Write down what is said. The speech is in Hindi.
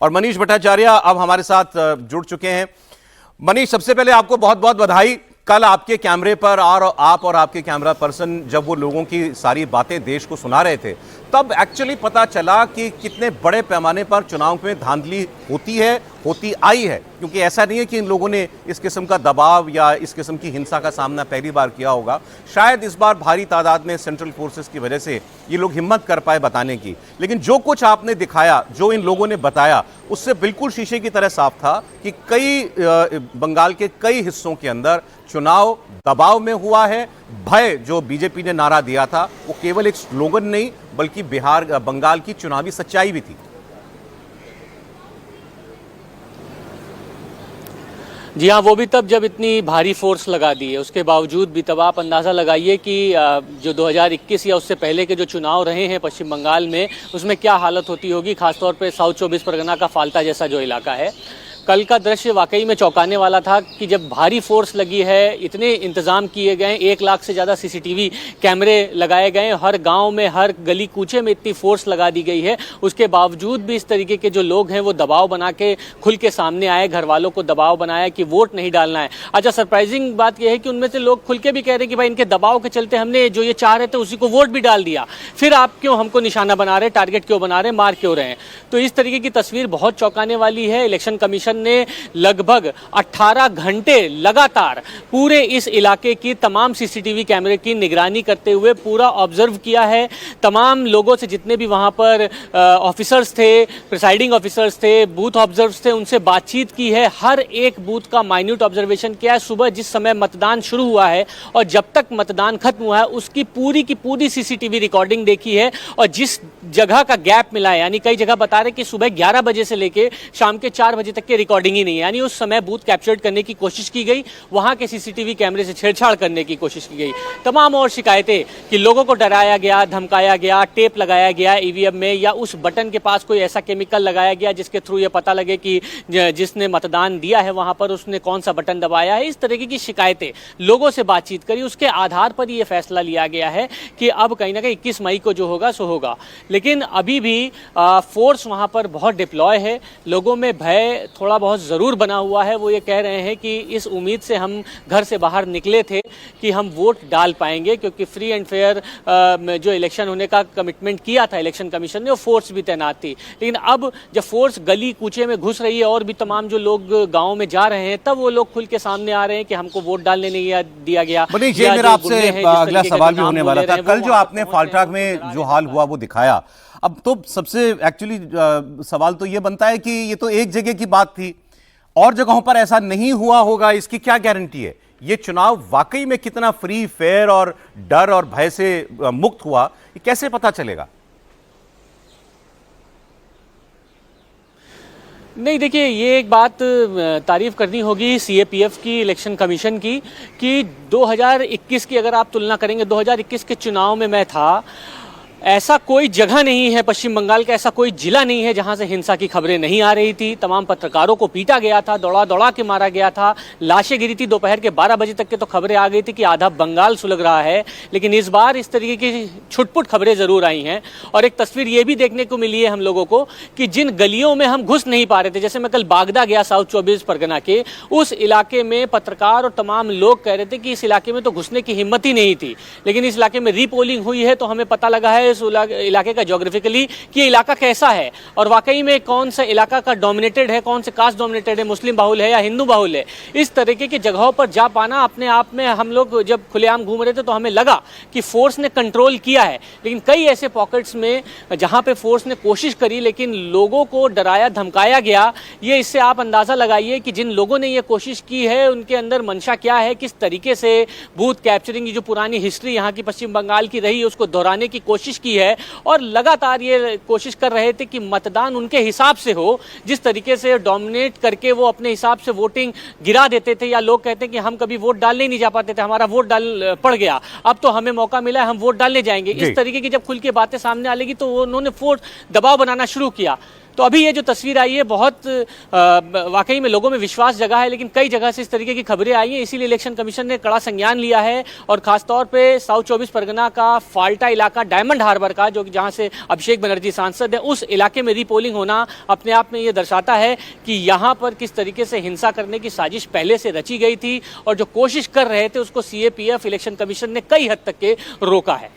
और मनीष भट्टाचार्य अब हमारे साथ जुड़ चुके हैं। मनीष, सबसे पहले आपको बहुत बहुत बधाई। कल आपके कैमरे पर और आप और आपके कैमरा पर्सन जब वो लोगों की सारी बातें देश को सुना रहे थे, तब एक्चुअली पता चला कि कितने बड़े पैमाने पर चुनाव में धांधली होती आई है। क्योंकि ऐसा नहीं है कि इन लोगों ने इस किस्म का दबाव या इस किस्म की हिंसा का सामना पहली बार किया होगा। शायद इस बार भारी तादाद में सेंट्रल फोर्सेस की वजह से ये लोग हिम्मत कर पाए बताने की। लेकिन जो कुछ आपने दिखाया, जो इन लोगों ने बताया, उससे बिल्कुल शीशे की तरह साफ था कि बंगाल के कई हिस्सों के अंदर चुनाव दबाव में हुआ है। भय जो बीजेपी ने नारा दिया था वो केवल एक स्लोगन नहीं बल्कि बंगाल की चुनावी सच्चाई भी थी। जी हाँ, वो भी तब जब इतनी भारी फोर्स लगा दी है। उसके बावजूद भी तब आप अंदाज़ा लगाइए कि जो 2021 या उससे पहले के जो चुनाव रहे हैं पश्चिम बंगाल में, उसमें क्या हालत होती होगी, खासतौर पे साउथ 24 परगना का फाल्टा जैसा जो इलाका है। कल का दृश्य वाकई में चौंकाने वाला था कि जब भारी फोर्स लगी है, इतने इंतजाम किए गए, 1 लाख से ज़्यादा सीसीटीवी कैमरे लगाए गए, हर गांव में हर गली कूचे में इतनी फोर्स लगा दी गई है, उसके बावजूद भी इस तरीके के जो लोग हैं वो दबाव बना के खुल के सामने आए, घर वालों को दबाव बनाया कि वोट नहीं डालना है। अच्छा, सरप्राइजिंग बात यह है कि उनमें से लोग खुल के भी कह रहे हैं कि भाई इनके दबाव के चलते हमने जो ये चाह रहे थे उसी को वोट भी डाल दिया, फिर आप क्यों हमको निशाना बना रहे, टारगेट क्यों बना रहे, मार क्यों रहे हैं। तो इस तरीके की तस्वीर बहुत चौंकाने वाली है। इलेक्शन कमीशन ने लगभग 18 घंटे लगातार पूरे इस इलाके की तमाम सीसीटीवी कैमरे की निगरानी करते हुए पूरा ऑब्जर्व किया है। तमाम लोगों से, जितने भी वहां पर ऑफिसर्स थे, प्रिसाइडिंग ऑफिसर्स थे, बूथ ऑब्जर्वर्स थे, उनसे बातचीत की है। हर एक बूथ का माइन्यूट ऑब्जर्वेशन किया है। सुबह जिस समय मतदान शुरू हुआ है और जब तक मतदान खत्म हुआ है उसकी पूरी सीसीटीवी रिकॉर्डिंग देखी है। और जिस जगह का गैप मिला है, यानी कई जगह बता रहे कि सुबह 11 बजे से लेकर शाम के 4 बजे तक की रिकॉर्डिंग ही नहीं है, यानी उस समय बूथ कैप्चर्ड करने की कोशिश की गई, वहां के सीसीटीवी कैमरे से छेड़छाड़ करने की कोशिश की गई। तमाम और शिकायतें कि लोगों को डराया गया, धमकाया गया, टेप लगाया गया ईवीएम में, या उस बटन के पास कोई ऐसा केमिकल लगाया गया जिसके थ्रू ये पता लगे कि जिसने मतदान दिया है वहां पर उसने कौन सा बटन दबाया है। इस तरीके की शिकायतें, लोगों से बातचीत करी, उसके आधार पर यह फैसला लिया गया है कि अब कहीं ना कहीं 21 मई को जो होगा सो होगा। लेकिन अभी भी फोर्स वहां पर बहुत डिप्लॉय है। लोगों में भय थोड़ा बहुत जरूर बना हुआ है। वो ये कह रहे हैं कि इस उम्मीद से हम घर से बाहर निकले थे कि हम वोट डाल पाएंगे, क्योंकि फ्री एंड फेयर जो इलेक्शन होने का कमिटमेंट किया था इलेक्शन कमीशन ने, वो फोर्स भी तैनात थी। लेकिन अब जब फोर्स गली कूचे में घुस रही है और भी तमाम जो लोग गाँव में जा रहे हैं, तब वो लोग खुल के सामने आ रहे हैं कि हमको वोट डालने नहीं दिया गया। मेरा आपसे अगला सवाल भी होने वाला था। कल जो आपने फाल्टा में जो हाल हुआ वो दिखाया, अब तो सबसे एक्चुअली सवाल तो ये बनता है कि ये तो एक जगह की बात थी, और जगहों पर ऐसा नहीं हुआ होगा, इसकी क्या गारंटी है? ये चुनाव वाकई में कितना फ्री, फेयर और डर और भय से मुक्त हुआ, ये कैसे पता चलेगा? नहीं, देखिए, ये एक बात तारीफ करनी होगी सीएपीएफ की, इलेक्शन कमीशन की, कि 2021 की अगर आप तुलना करेंगे, 2021 के चुनाव में मैं था, ऐसा कोई जगह नहीं है पश्चिम बंगाल का, ऐसा कोई जिला नहीं है जहां से हिंसा की खबरें नहीं आ रही थी। तमाम पत्रकारों को पीटा गया था, दौड़ा के मारा गया था, लाशें गिरी थी। दोपहर के 12 बजे तक के तो खबरें आ गई थी कि आधा बंगाल सुलग रहा है। लेकिन इस बार इस तरीके की छुटपुट खबरें जरूर आई हैं। और एक तस्वीर ये भी देखने को मिली है हम लोगों को कि जिन गलियों में हम घुस नहीं पा रहे थे, जैसे मैं कल बागदा गया साउथ 24 परगना के, उस इलाके में पत्रकार और तमाम लोग कह रहे थे कि इस इलाके में तो घुसने की हिम्मत ही नहीं थी। लेकिन इस इलाके में रीपोलिंग हुई है तो हमें पता लगा है इस इलाके का ज्योग्राफिकली कि इलाका कैसा है और वाकई में कौन सा इलाका का डोमिनेटेड है, कौन से कास्ट डोमिनेटेड है, मुस्लिम बाहुल है या हिंदू बाहुल है। इस तरीके की जगहों पर जा पाना अपने आप में, हम लोग जब खुलेआम घूम रहे थे तो हमें लगा कि फोर्स ने कंट्रोल किया है। लेकिन कई ऐसे पॉकेट्स में जहां पे फोर्स ने कोशिश करी लेकिन लोगों को डराया धमकाया गया। ये इससे आप अंदाजा लगाइए कि जिन लोगों ने ये कोशिश की है उनके अंदर मंशा क्या है, किस तरीके से बूथ कैप्चरिंग की जो पुरानी हिस्ट्री यहाँ की पश्चिम बंगाल की रही उसको दोहराने की कोशिश की है। और लगातार ये कोशिश कर रहे थे कि मतदान उनके हिसाब से हो, जिस तरीके से डोमिनेट करके वो अपने हिसाब से वोटिंग गिरा देते थे। या लोग कहते हैं कि हम कभी वोट डालने नहीं जा पाते थे, हमारा वोट डाल पड़ गया, अब तो हमें मौका मिला है, हम वोट डालने जाएंगे। इस तरीके की जब खुल के बातें सामने आ लेगी तो उन्होंने फोर्स दबाव बनाना शुरू किया। तो अभी ये जो तस्वीर आई है बहुत वाकई में लोगों में विश्वास जगा है, लेकिन कई जगह से इस तरीके की खबरें आई हैं, इसीलिए इलेक्शन कमीशन ने कड़ा संज्ञान लिया है और खासतौर पे साउथ 24 परगना का फाल्टा इलाका, डायमंड हार्बर का, जो जहां से अभिषेक बनर्जी सांसद है, उस इलाके में रीपोलिंग होना अपने आप में ये दर्शाता है कि यहां पर किस तरीके से हिंसा करने की साजिश पहले से रची गई थी और जो कोशिश कर रहे थे उसको सीएपीएफ इलेक्शन कमीशन ने कई हद तक के रोका है।